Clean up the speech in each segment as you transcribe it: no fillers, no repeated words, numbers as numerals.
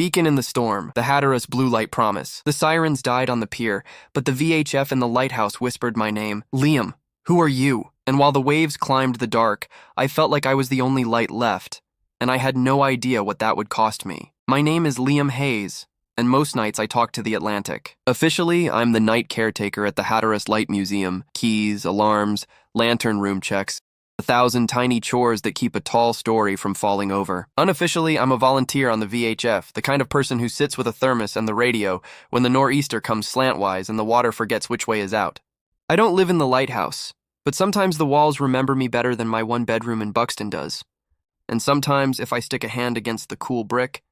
Beacon in the storm, the Hatteras blue light promise. The sirens died on the pier, but the VHF in the lighthouse whispered my name. Liam, who are you? And while the waves climbed the dark, I felt like I was the only light left, and I had no idea what that would cost me. My name is Liam Hayes, and most nights I talk to the Atlantic. Officially, I'm the night caretaker at the Hatteras Light Museum. Keys, alarms, lantern room checks. 1,000 tiny chores that keep a tall story from falling over. Unofficially, I'm a volunteer on the VHF, the kind of person who sits with a thermos and the radio when the nor'easter comes slantwise and the water forgets which way is out. I don't live in the lighthouse, but sometimes the walls remember me better than my one bedroom in Buxton does. And sometimes, if I stick a hand against the cool brick,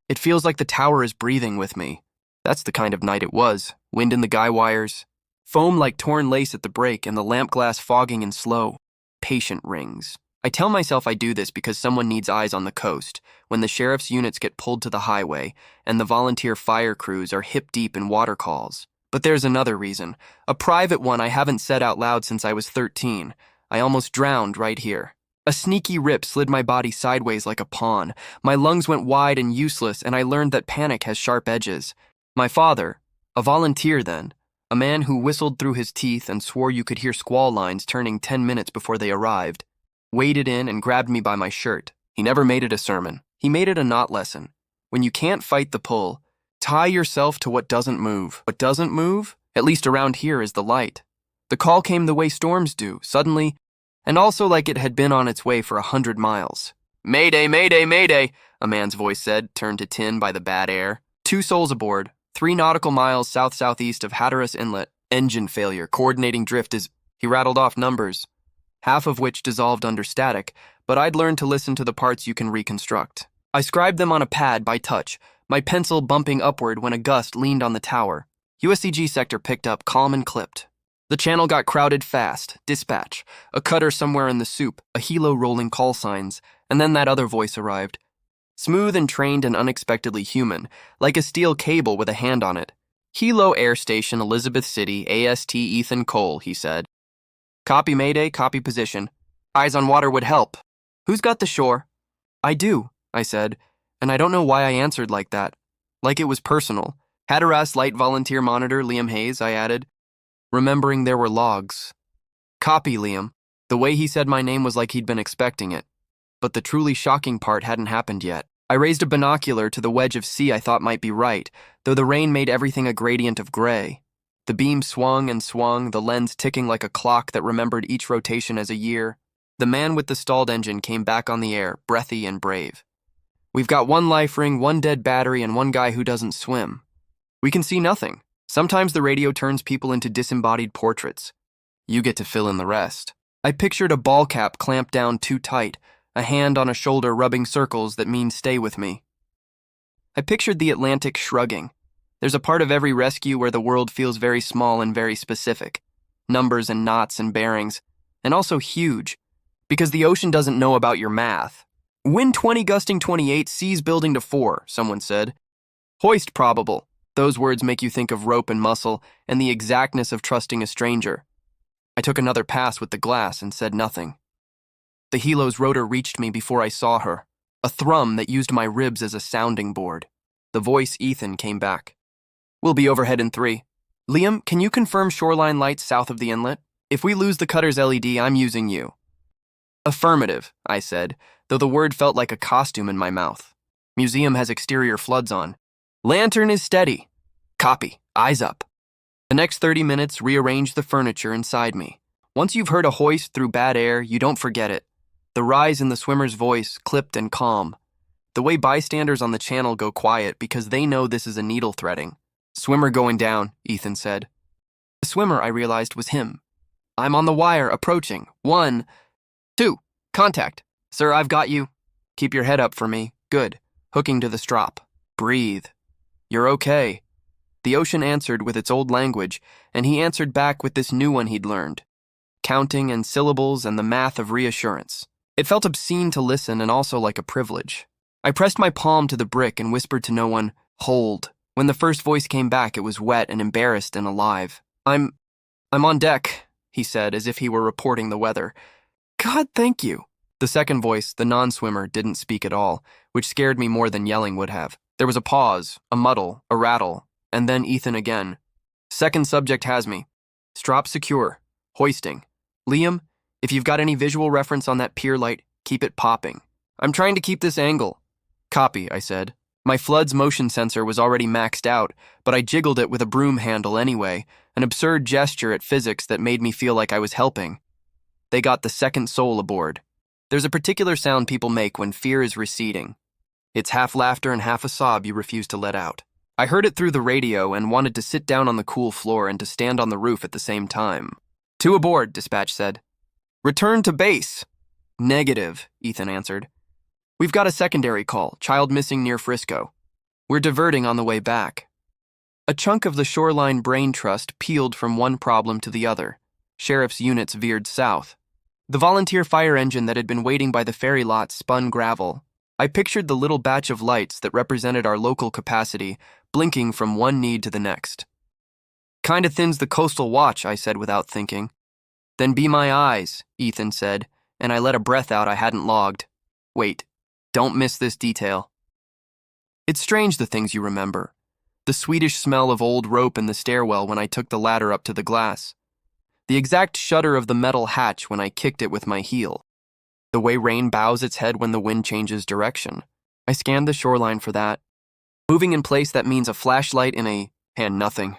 it feels like the tower is breathing with me. That's the kind of night it was. Wind in the guy wires, foam like torn lace at the break, and the lamp glass fogging and slow. Patient rings. I tell myself I do this because someone needs eyes on the coast, when the sheriff's units get pulled to the highway, and the volunteer fire crews are hip-deep in water calls. But there's another reason. A private one I haven't said out loud since I was 13. I almost drowned right here. A sneaky rip slid my body sideways like a pawn. My lungs went wide and useless, and I learned that panic has sharp edges. My father, a volunteer then, a man who whistled through his teeth and swore you could hear squall lines turning 10 minutes before they arrived, waded in and grabbed me by my shirt. He never made it a sermon. He made it a knot lesson. When you can't fight the pull, tie yourself to what doesn't move. What doesn't move, at least around here, is the light. The call came the way storms do, suddenly, and also like it had been on its way for 100 miles. "Mayday, mayday, mayday," a man's voice said, turned to tin by the bad air. 2 souls aboard. 3 nautical miles south-southeast of Hatteras Inlet. Engine failure. Coordinating drift is... He rattled off numbers, half of which dissolved under static, but I'd learned to listen to the parts you can reconstruct. I scribed them on a pad by touch, my pencil bumping upward when a gust leaned on the tower. USCG sector picked up, calm and clipped. The channel got crowded fast. Dispatch. A cutter somewhere in the soup. A helo rolling call signs. And then that other voice arrived. Smooth and trained and unexpectedly human, like a steel cable with a hand on it. "Helo Air Station, Elizabeth City, AST Ethan Cole," he said. "Copy mayday, copy position. Eyes on water would help. Who's got the shore?" "I do," I said, and I don't know why I answered like that. Like it was personal. "Hatteras Light Volunteer Monitor, Liam Hayes," I added, remembering there were logs. "Copy, Liam." The way he said my name was like he'd been expecting it. But the truly shocking part hadn't happened yet. I raised a binocular to the wedge of sea I thought might be right, though the rain made everything a gradient of gray. The beam swung and swung, the lens ticking like a clock that remembered each rotation as a year. The man with the stalled engine came back on the air, breathy and brave. "We've got 1 life ring, 1 dead battery, and 1 guy who doesn't swim. We can see nothing. Sometimes the radio turns people into disembodied portraits. You get to fill in the rest." I pictured a ball cap clamped down too tight, a hand on a shoulder rubbing circles that mean stay with me. I pictured the Atlantic shrugging. There's a part of every rescue where the world feels very small and very specific. Numbers and knots and bearings, and also huge, because the ocean doesn't know about your math. "Wind 20 gusting 28, seas building to 4, someone said. "Hoist probable." Those words make you think of rope and muscle and the exactness of trusting a stranger. I took another pass with the glass and said nothing. The helo's rotor reached me before I saw her, a thrum that used my ribs as a sounding board. The voice Ethan came back. "We'll be overhead in 3. Liam, can you confirm shoreline lights south of the inlet? If we lose the cutter's LED, I'm using you." "Affirmative," I said, though the word felt like a costume in my mouth. "Museum has exterior floods on. Lantern is steady." "Copy. Eyes up." The next 30 minutes rearranged the furniture inside me. Once you've heard a hoist through bad air, you don't forget it. The rise in the swimmer's voice, clipped and calm. The way bystanders on the channel go quiet because they know this is a needle threading. "Swimmer going down," Ethan said. The swimmer, I realized, was him. "I'm on the wire, approaching. 1, 2, contact. Sir, I've got you. Keep your head up for me. Good. Hooking to the strop. Breathe. You're okay." The ocean answered with its old language, and he answered back with this new one he'd learned. Counting and syllables and the math of reassurance. It felt obscene to listen and also like a privilege. I pressed my palm to the brick and whispered to no one, "Hold." When the first voice came back, it was wet and embarrassed and alive. I'm on deck," he said, as if he were reporting the weather. "God, thank you." The second voice, the non-swimmer, didn't speak at all, which scared me more than yelling would have. There was a pause, a muddle, a rattle, and then Ethan again. Second subject has me. Strop secure. Hoisting. Liam, if you've got any visual reference on that pier light, keep it popping. I'm trying to keep this angle. Copy, I said. My flood's motion sensor was already maxed out, but I jiggled it with a broom handle anyway, an absurd gesture at physics that made me feel like I was helping. They got the second soul aboard. There's a particular sound people make when fear is receding. It's half laughter and half a sob you refuse to let out. I heard it through the radio and wanted to sit down on the cool floor and to stand on the roof at the same time. 2 aboard, dispatch said. Return to base. Negative, Ethan answered. We've got a secondary call, child missing near Frisco. We're diverting on the way back. A chunk of the shoreline brain trust peeled from one problem to the other. Sheriff's units veered south. The volunteer fire engine that had been waiting by the ferry lot spun gravel. I pictured the little batch of lights that represented our local capacity, blinking from one need to the next. Kinda thins the coastal watch, I said without thinking. Then be my eyes, Ethan said, and I let a breath out I hadn't logged. Wait. Don't miss this detail. It's strange the things you remember. The sweetish smell of old rope in the stairwell when I took the ladder up to the glass. The exact shudder of the metal hatch when I kicked it with my heel. The way rain bows its head when the wind changes direction. I scanned the shoreline for that. Moving in place, that means a flashlight in a and nothing.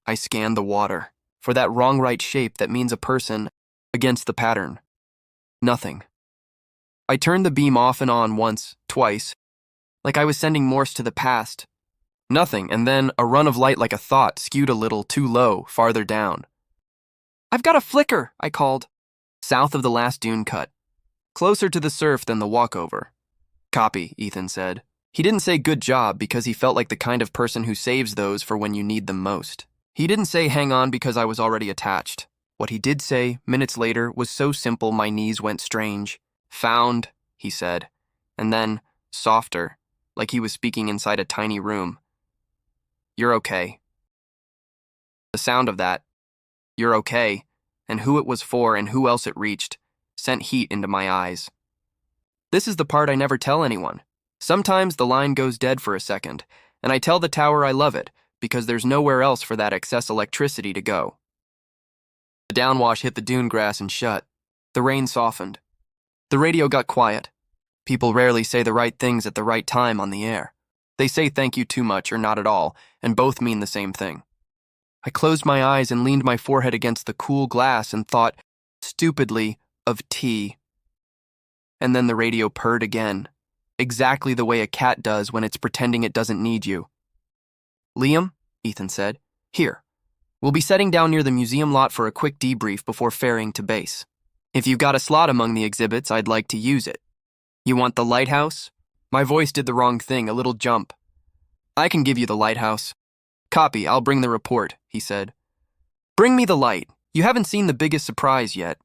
I scanned the water. For that wrong right shape, that means a person against the pattern. Nothing. I turned the beam off and on once, twice, like I was sending Morse to the past. Nothing, and then a run of light like a thought, skewed a little, too low, farther down. I've got a flicker, I called. South of the last dune cut. Closer to the surf than the walkover. Copy, Ethan said. He didn't say good job because he felt like the kind of person who saves those for when you need them most. He didn't say hang on because I was already attached. What he did say, minutes later, was so simple my knees went strange. Found, he said, and then, softer, like he was speaking inside a tiny room. You're okay. The sound of that, you're okay, and who it was for and who else it reached, sent heat into my eyes. This is the part I never tell anyone. Sometimes the line goes dead for a second, and I tell the tower I love it, because there's nowhere else for that excess electricity to go. The downwash hit the dune grass and shut. The rain softened. The radio got quiet. People rarely say the right things at the right time on the air. They say thank you too much or not at all, and both mean the same thing. I closed my eyes and leaned my forehead against the cool glass and thought, stupidly, of tea. And then the radio purred again, exactly the way a cat does when it's pretending it doesn't need you. Liam, Ethan said, here. We'll be setting down near the museum lot for a quick debrief before ferrying to base. If you've got a slot among the exhibits, I'd like to use it. You want the lighthouse? My voice did the wrong thing, a little jump. I can give you the lighthouse. Copy, I'll bring the report, he said. Bring me the light. You haven't seen the biggest surprise yet.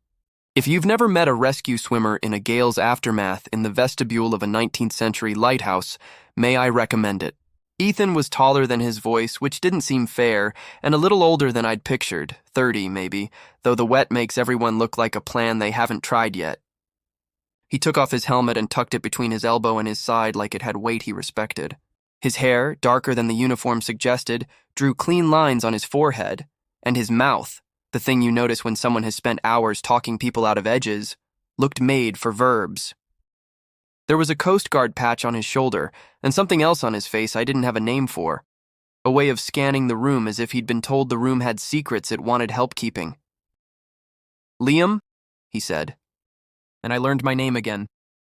If you've never met a rescue swimmer in a gale's aftermath in the vestibule of a 19th century lighthouse, may I recommend it. Ethan was taller than his voice, which didn't seem fair, and a little older than I'd pictured, 30 maybe, though the wet makes everyone look like a plan they haven't tried yet. He took off his helmet and tucked it between his elbow and his side like it had weight he respected. His hair, darker than the uniform suggested, drew clean lines on his forehead, and his mouth, the thing you notice when someone has spent hours talking people out of edges, looked made for verbs. There was a Coast Guard patch on his shoulder, and something else on his face I didn't have a name for. A way of scanning the room as if he'd been told the room had secrets it wanted help keeping. Liam, he said. And I learned my name again.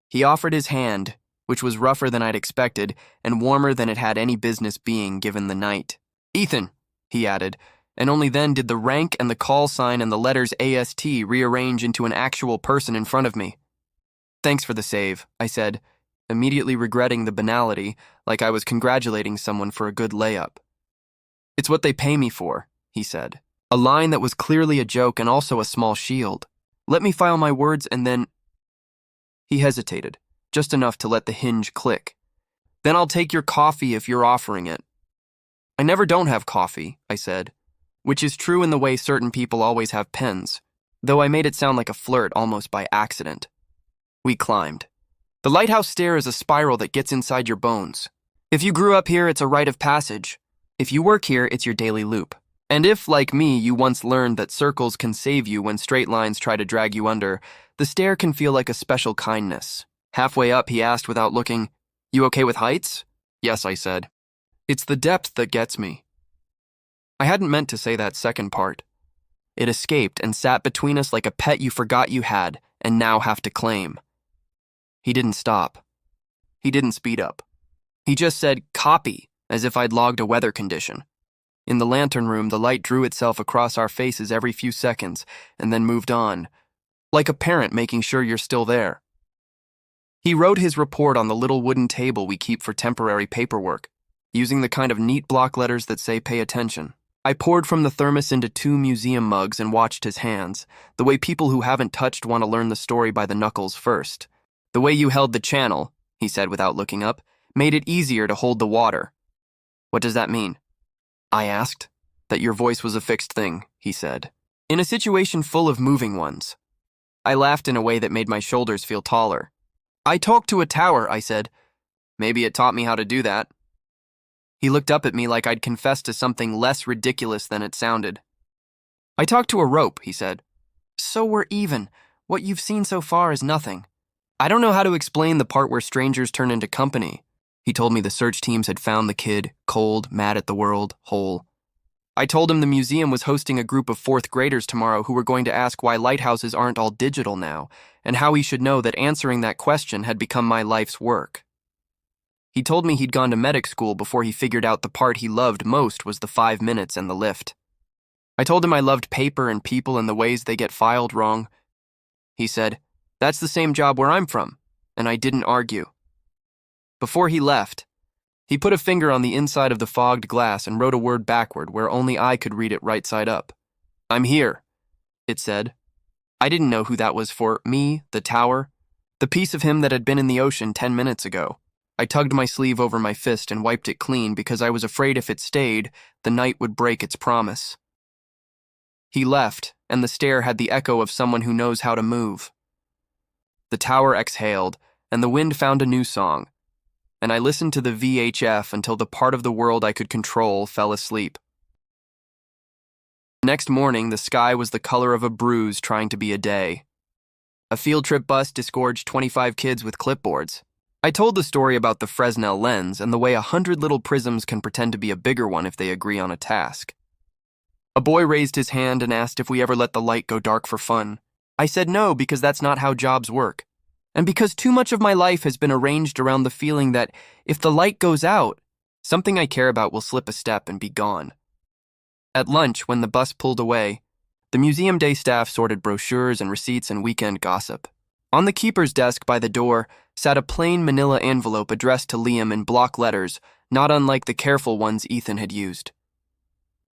He offered his hand, which was rougher than I'd expected, and warmer than it had any business being given the night. Ethan, he added, and only then did the rank and the call sign and the letters AST rearrange into an actual person in front of me. Thanks for the save, I said, immediately regretting the banality, like I was congratulating someone for a good layup. It's what they pay me for, he said, a line that was clearly a joke and also a small shield. Let me file my words and then... He hesitated, just enough to let the hinge click. Then I'll take your coffee if you're offering it. I never don't have coffee, I said, which is true in the way certain people always have pens, though I made it sound like a flirt almost by accident. We climbed. The lighthouse stair is a spiral that gets inside your bones. If you grew up here, it's a rite of passage. If you work here, it's your daily loop. And if, like me, you once learned that circles can save you when straight lines try to drag you under, the stare can feel like a special kindness. Halfway up, he asked without looking, "You okay with heights?" "Yes," I said. "It's the depth that gets me." I hadn't meant to say that second part. It escaped and sat between us like a pet you forgot you had and now have to claim. He didn't stop. He didn't speed up. He just said, "Copy," as if I'd logged a weather condition. In the lantern room, the light drew itself across our faces every few seconds and then moved on, like a parent making sure you're still there. He wrote his report on the little wooden table we keep for temporary paperwork, using the kind of neat block letters that say "pay attention." I poured from the thermos into 2 museum mugs and watched his hands, the way people who haven't touched want to learn the story by the knuckles first. "The way you held the channel," he said without looking up, "made it easier to hold the water." "What does that mean?" I asked. "That your voice was a fixed thing," he said, "in a situation full of moving ones." I laughed in a way that made my shoulders feel taller. "I talked to a tower," I said. "Maybe it taught me how to do that." He looked up at me like I'd confessed to something less ridiculous than it sounded. "I talked to a rope," he said. "So we're even. What you've seen so far is nothing." I don't know how to explain the part where strangers turn into company. He told me the search teams had found the kid, cold, mad at the world, whole. I told him the museum was hosting a group of 4th graders tomorrow who were going to ask why lighthouses aren't all digital now, and how he should know that answering that question had become my life's work. He told me he'd gone to medic school before he figured out the part he loved most was the 5 minutes and the lift. I told him I loved paper and people and the ways they get filed wrong. He said, "That's the same job where I'm from," and I didn't argue. Before he left, he put a finger on the inside of the fogged glass and wrote a word backward where only I could read it right side up. "I'm here," it said. I didn't know who that was for, me, the tower, the piece of him that had been in the ocean 10 minutes ago. I tugged my sleeve over my fist and wiped it clean because I was afraid if it stayed, the night would break its promise. He left, and the stare had the echo of someone who knows how to move. The tower exhaled, and the wind found a new song, and I listened to the VHF until the part of the world I could control fell asleep. Next morning, the sky was the color of a bruise trying to be a day. A field trip bus disgorged 25 kids with clipboards. I told the story about the Fresnel lens and the way 100 little prisms can pretend to be a bigger one if they agree on a task. A boy raised his hand and asked if we ever let the light go dark for fun. I said no, because that's not how jobs work. And because too much of my life has been arranged around the feeling that if the light goes out, something I care about will slip a step and be gone. At lunch, when the bus pulled away, the museum day staff sorted brochures and receipts and weekend gossip. On the keeper's desk by the door sat a plain manila envelope addressed to Liam in block letters, not unlike the careful ones Ethan had used.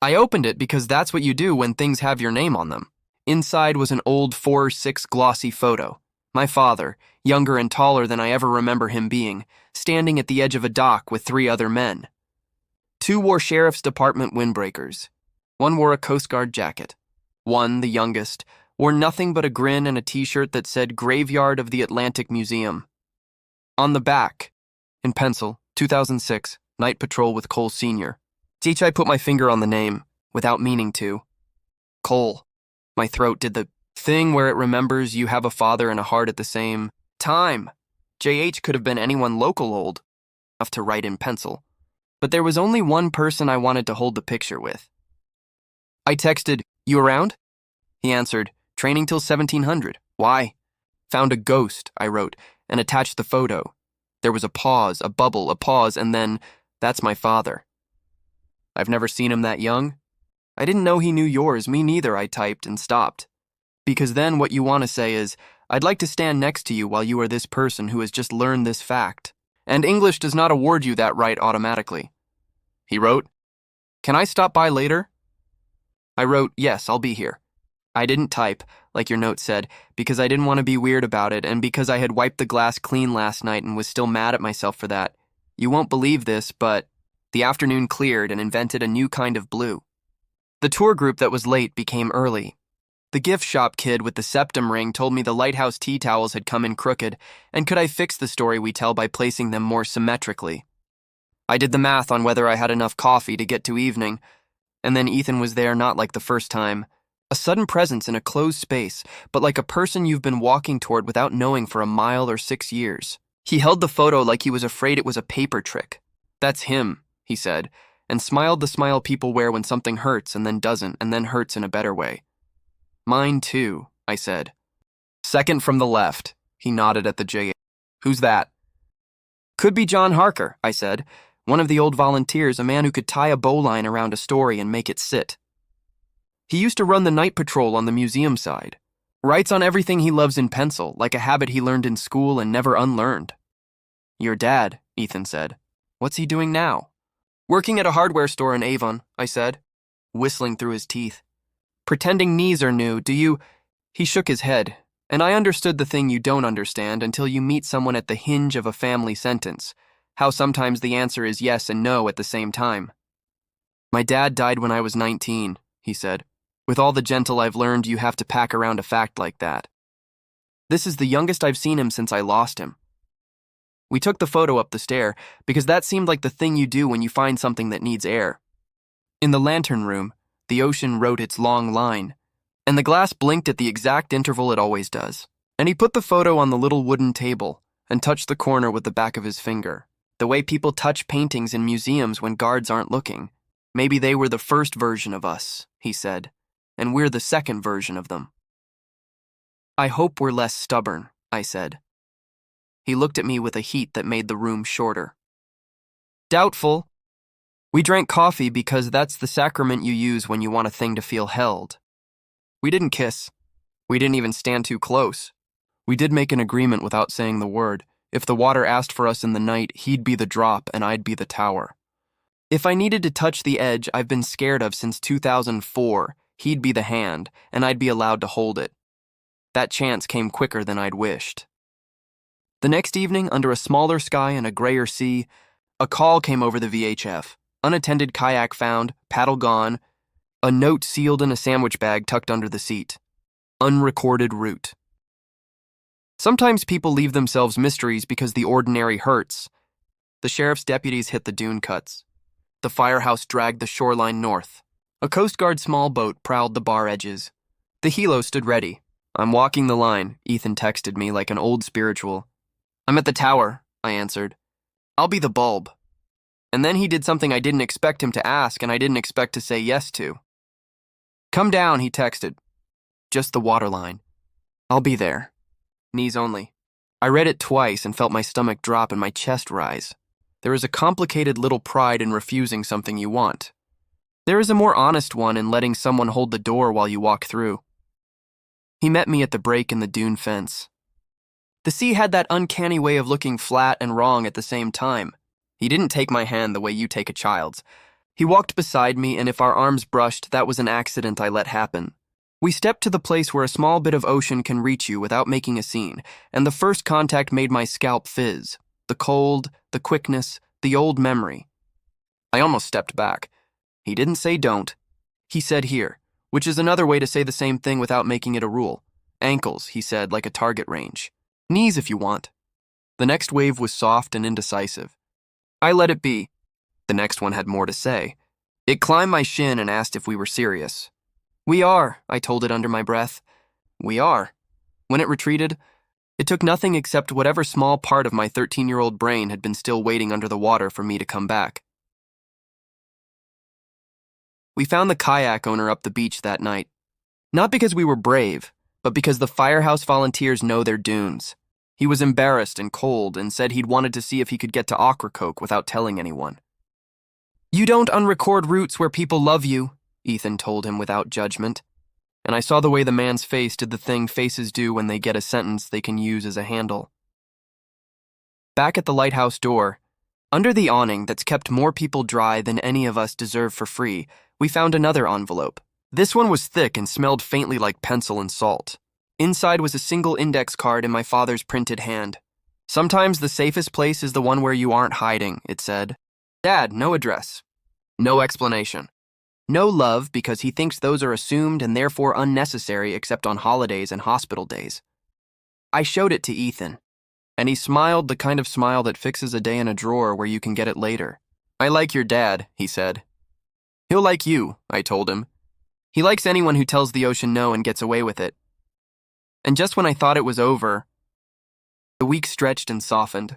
I opened it because that's what you do when things have your name on them. Inside was an old 4:6 glossy photo. My father, younger and taller than I ever remember him being, standing at the edge of a dock with 3 other men. 2 wore Sheriff's Department windbreakers. 1 wore a Coast Guard jacket. 1, the youngest, wore nothing but a grin and a t-shirt that said Graveyard of the Atlantic Museum. On the back, in pencil, 2006, Night Patrol with Cole Sr. I put my finger on the name, without meaning to. Cole. My throat did the thing where it remembers you have a father and a heart at the same time. JH could have been anyone local old enough to write in pencil. But there was only one person I wanted to hold the picture with. I texted, "You around?" He answered, "Training till 1700. Why?" "Found a ghost," I wrote, and attached the photo. There was a pause, a bubble, a pause, and then, "That's my father." "I've never seen him that young." "I didn't know he knew yours, me neither," I typed and stopped. Because then what you want to say is, "I'd like to stand next to you while you are this person who has just learned this fact. And English does not award you that right automatically." He wrote, "Can I stop by later?" I wrote, "Yes, I'll be here." I didn't type, like your note said, because I didn't want to be weird about it and because I had wiped the glass clean last night and was still mad at myself for that. You won't believe this, but the afternoon cleared and invented a new kind of blue. The tour group that was late became early. The gift shop kid with the septum ring told me the Lighthouse tea towels had come in crooked, and could I fix the story we tell by placing them more symmetrically. I did the math on whether I had enough coffee to get to evening, and then Ethan was there not like the first time. A sudden presence in a closed space, but like a person you've been walking toward without knowing for a mile or 6 years. He held the photo like he was afraid it was a paper trick. "That's him," he said, and smiled the smile people wear when something hurts and then doesn't and then hurts in a better way. "Mine too," I said. "Second from the left," he nodded at the J. "Who's that?" "Could be John Harker," I said. "One of the old volunteers, a man who could tie a bowline around a story and make it sit. He used to run the night patrol on the museum side. Writes on everything he loves in pencil, like a habit he learned in school and never unlearned." "Your dad," Ethan said. "What's he doing now?" "Working at a hardware store in Avon," I said, whistling through his teeth. "Pretending knees are new, do you—" He shook his head, and I understood the thing you don't understand until you meet someone at the hinge of a family sentence, how sometimes the answer is yes and no at the same time. "My dad died when I was 19, he said. "With all the gentle I've learned, you have to pack around a fact like that. This is the youngest I've seen him since I lost him." We took the photo up the stair, because that seemed like the thing you do when you find something that needs air. In the lantern room, the ocean wrote its long line, and the glass blinked at the exact interval it always does. And he put the photo on the little wooden table and touched the corner with the back of his finger, the way people touch paintings in museums when guards aren't looking. "Maybe they were the first version of us," he said, "and we're the second version of them." "I hope we're less stubborn," I said. He looked at me with a heat that made the room shorter. "Doubtful. We drank coffee because that's the sacrament you use when you want a thing to feel held. We didn't kiss. We didn't even stand too close. We did make an agreement without saying the word. If the water asked for us in the night, he'd be the drop and I'd be the tower. If I needed to touch the edge I've been scared of since 2004, he'd be the hand, and I'd be allowed to hold it. That chance came quicker than I'd wished." The next evening, under a smaller sky and a grayer sea, a call came over the VHF. Unattended kayak found, paddle gone, a note sealed in a sandwich bag tucked under the seat. Unrecorded route. Sometimes people leave themselves mysteries because the ordinary hurts. The sheriff's deputies hit the dune cuts. The firehouse dragged the shoreline north. A Coast Guard small boat prowled the bar edges. The helo stood ready. "I'm walking the line," Ethan texted me like an old spiritual. "I'm at the tower," I answered. "I'll be the bulb." And then he did something I didn't expect him to ask and I didn't expect to say yes to. "Come down," he texted. "Just the waterline." "I'll be there. Knees only." I read it twice and felt my stomach drop and my chest rise. There is a complicated little pride in refusing something you want. There is a more honest one in letting someone hold the door while you walk through. He met me at the break in the dune fence. The sea had that uncanny way of looking flat and wrong at the same time. He didn't take my hand the way you take a child's. He walked beside me, and if our arms brushed, that was an accident I let happen. We stepped to the place where a small bit of ocean can reach you without making a scene, and the first contact made my scalp fizz. The cold, the quickness, the old memory. I almost stepped back. He didn't say don't. He said here, which is another way to say the same thing without making it a rule. "Ankles," he said, like a target range. "Knees if you want." The next wave was soft and indecisive. I let it be. The next one had more to say. It climbed my shin and asked if we were serious. "We are," I told it under my breath. "We are." When it retreated, it took nothing except whatever small part of my 13-year-old brain had been still waiting under the water for me to come back. We found the kayak owner up the beach that night. Not because we were brave, but because the firehouse volunteers know their dunes. He was embarrassed and cold and said he'd wanted to see if he could get to Ocracoke without telling anyone. "You don't unrecord routes where people love you," Ethan told him without judgment. And I saw the way the man's face did the thing faces do when they get a sentence they can use as a handle. Back at the lighthouse door, under the awning that's kept more people dry than any of us deserve for free, we found another envelope. This one was thick and smelled faintly like pencil and salt. Inside was a single index card in my father's printed hand. "Sometimes the safest place is the one where you aren't hiding," it said. "Dad, no address. No explanation. No love because he thinks those are assumed and therefore unnecessary except on holidays and hospital days." I showed it to Ethan, and he smiled the kind of smile that fixes a day in a drawer where you can get it later. I like your dad, he said. He'll like you, I told him. He likes anyone who tells the ocean no and gets away with it. And just when I thought it was over, the week stretched and softened.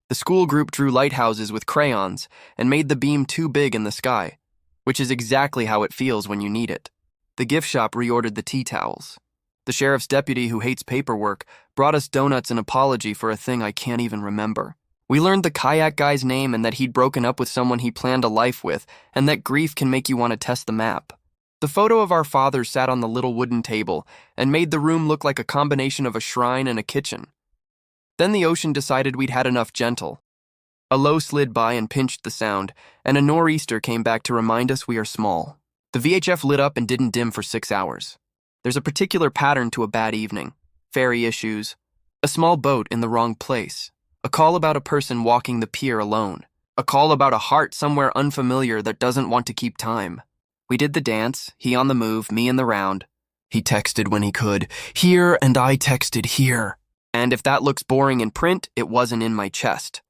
The school group drew lighthouses with crayons and made the beam too big in the sky, which is exactly how it feels when you need it. The gift shop reordered the tea towels. The sheriff's deputy, who hates paperwork, brought us donuts in apology for a thing I can't even remember. We learned the kayak guy's name and that he'd broken up with someone he planned a life with, and that grief can make you want to test the map. The photo of our father sat on the little wooden table and made the room look like a combination of a shrine and a kitchen. Then the ocean decided we'd had enough gentle. A low slid by and pinched the sound, and a nor'easter came back to remind us we are small. The VHF lit up and didn't dim for 6 hours. There's a particular pattern to a bad evening. Ferry issues, a small boat in the wrong place, a call about a person walking the pier alone, a call about a heart somewhere unfamiliar that doesn't want to keep time. We did the dance, he on the move, me in the round. He texted when he could, here, and I texted here. And if that looks boring in print, it wasn't in my chest.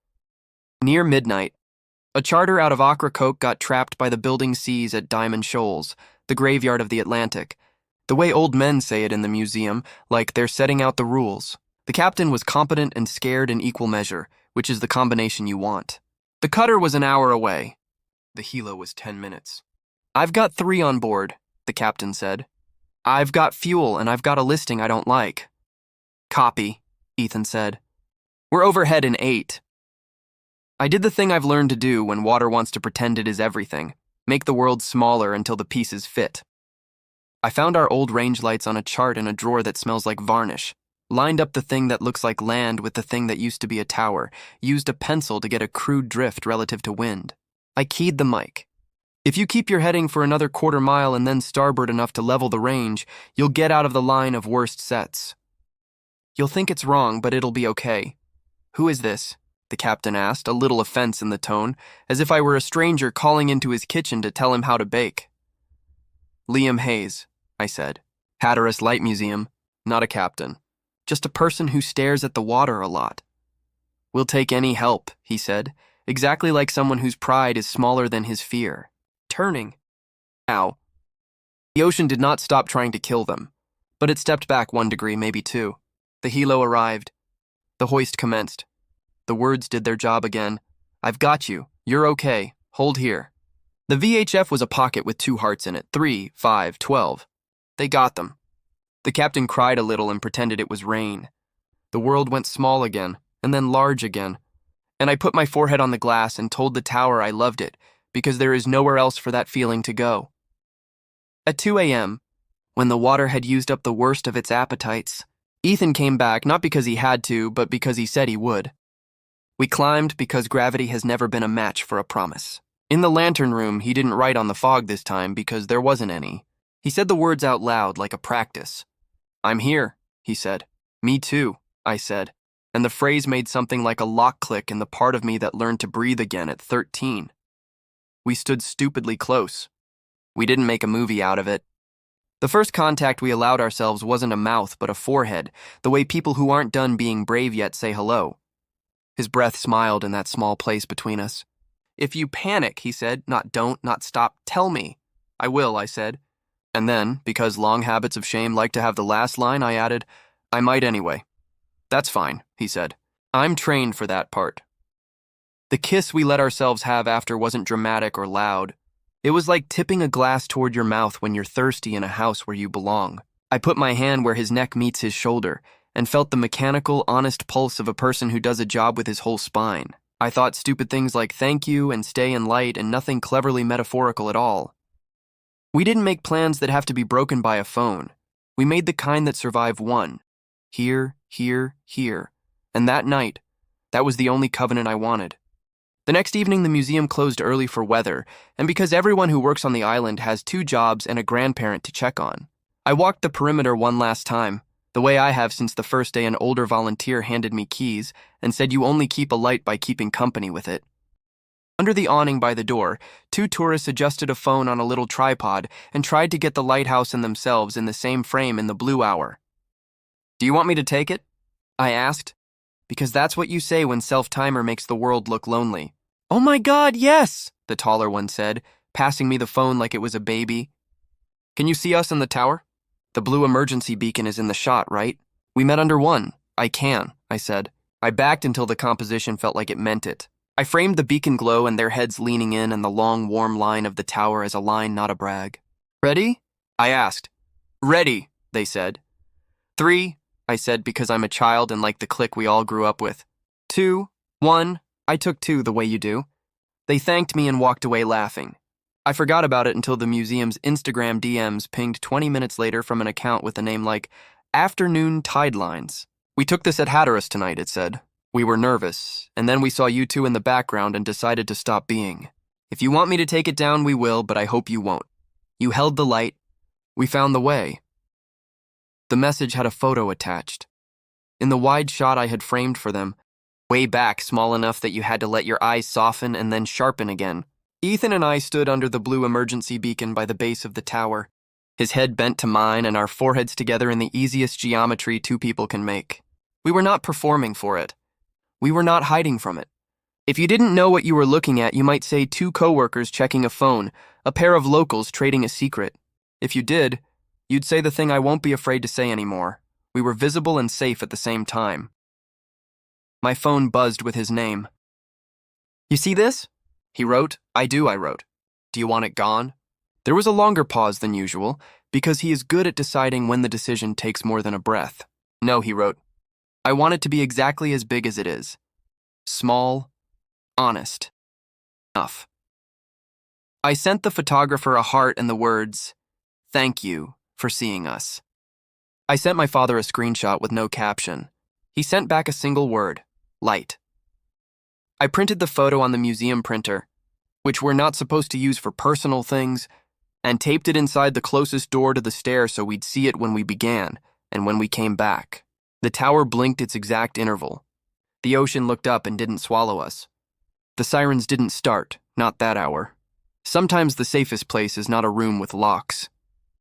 Near midnight, a charter out of Ocracoke got trapped by the building seas at Diamond Shoals, the graveyard of the Atlantic. The way old men say it in the museum, like they're setting out the rules. The captain was competent and scared in equal measure, which is the combination you want. The cutter was an hour away. The helo was 10 minutes. I've got 3 on board, the captain said. I've got fuel and I've got a listing I don't like. Copy, Ethan said. We're overhead in 8. I did the thing I've learned to do when water wants to pretend it is everything. Make the world smaller until the pieces fit. I found our old range lights on a chart in a drawer that smells like varnish, lined up the thing that looks like land with the thing that used to be a tower, used a pencil to get a crude drift relative to wind. I keyed the mic. If you keep your heading for another quarter mile and then starboard enough to level the range, you'll get out of the line of worst sets. You'll think it's wrong, but it'll be okay. Who is this? The captain asked, a little offense in the tone, as if I were a stranger calling into his kitchen to tell him how to bake. Liam Hayes, I said. Hatteras Light Museum, not a captain. Just a person who stares at the water a lot. We'll take any help, he said, exactly like someone whose pride is smaller than his fear. Turning. Ow. The ocean did not stop trying to kill them, but it stepped back 1 degree, maybe 2. The helo arrived. The hoist commenced. The words did their job again. I've got you. You're okay. Hold here. The VHF was a pocket with 2 hearts in it. 3, 5, 12. They got them. The captain cried a little and pretended it was rain. The world went small again, and then large again. And I put my forehead on the glass and told the tower I loved it, because there is nowhere else for that feeling to go. At 2 a.m., when the water had used up the worst of its appetites, Ethan came back not because he had to, but because he said he would. We climbed because gravity has never been a match for a promise. In the lantern room, he didn't write on the fog this time because there wasn't any. He said the words out loud like a practice. I'm here, he said. Me too, I said, and the phrase made something like a lock click in the part of me that learned to breathe again at 13. We stood stupidly close. We didn't make a movie out of it. The first contact we allowed ourselves wasn't a mouth but a forehead, the way people who aren't done being brave yet say hello. His breath smiled in that small place between us. If you panic, he said, not don't, not stop, tell me. I will, I said. And then, because long habits of shame like to have the last line, I added, I might anyway. That's fine, he said. I'm trained for that part. The kiss we let ourselves have after wasn't dramatic or loud. It was like tipping a glass toward your mouth when you're thirsty in a house where you belong. I put my hand where his neck meets his shoulder and felt the mechanical, honest pulse of a person who does a job with his whole spine. I thought stupid things like thank you and stay in light and nothing cleverly metaphorical at all. We didn't make plans that have to be broken by a phone. We made the kind that survive one. Here, here, here. And that night, that was the only covenant I wanted. The next evening, the museum closed early for weather, and because everyone who works on the island has 2 jobs and a grandparent to check on. I walked the perimeter one last time, the way I have since the first day an older volunteer handed me keys and said you only keep a light by keeping company with it. Under the awning by the door, 2 tourists adjusted a phone on a little tripod and tried to get the lighthouse and themselves in the same frame in the blue hour. Do you want me to take it? I asked, because that's what you say when self-timer makes the world look lonely. Oh my God, yes, the taller one said, passing me the phone like it was a baby. Can you see us in the tower? The blue emergency beacon is in the shot, right? We met under one. I can, I said. I backed until the composition felt like it meant it. I framed the beacon glow and their heads leaning in and the long, warm line of the tower as a line, not a brag. Ready? I asked. Ready, they said. 3, I said because I'm a child and like the clique we all grew up with. 2, 1, I took 2 the way you do. They thanked me and walked away laughing. I forgot about it until the museum's Instagram DMs pinged 20 minutes later from an account with a name like Afternoon Tidelines. We took this at Hatteras tonight, it said. We were nervous, and then we saw you two in the background and decided to stop being. If you want me to take it down, we will, but I hope you won't. You held the light. We found the way. The message had a photo attached. In the wide shot I had framed for them, way back, small enough that you had to let your eyes soften and then sharpen again, Ethan and I stood under the blue emergency beacon by the base of the tower, his head bent to mine and our foreheads together in the easiest geometry 2 people can make. We were not performing for it. We were not hiding from it. If you didn't know what you were looking at, you might say 2 coworkers checking a phone, a pair of locals trading a secret. If you did, you'd say the thing I won't be afraid to say anymore. We were visible and safe at the same time. My phone buzzed with his name. You see this? He wrote. I do, I wrote. Do you want it gone? There was a longer pause than usual, because he is good at deciding when the decision takes more than a breath. No, he wrote. I want it to be exactly as big as it is. Small, honest. Enough. I sent the photographer a heart and the words, "Thank you for seeing us." I sent my father a screenshot with no caption. He sent back a single word, light. I printed the photo on the museum printer, which we're not supposed to use for personal things, and taped it inside the closest door to the stair so we'd see it when we began and when we came back. The tower blinked its exact interval. The ocean looked up and didn't swallow us. The sirens didn't start, not that hour. Sometimes the safest place is not a room with locks.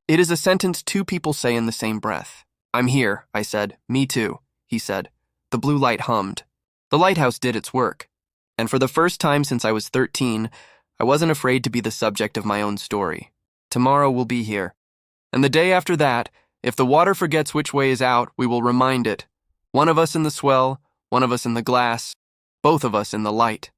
It is a sentence 2 people say in the same breath. I'm here, I said. Me too, he said. The blue light hummed. The lighthouse did its work. And for the first time since I was 13, I wasn't afraid to be the subject of my own story. Tomorrow we'll be here. And the day after that, if the water forgets which way is out, we will remind it. One of us in the swell, one of us in the glass, both of us in the light.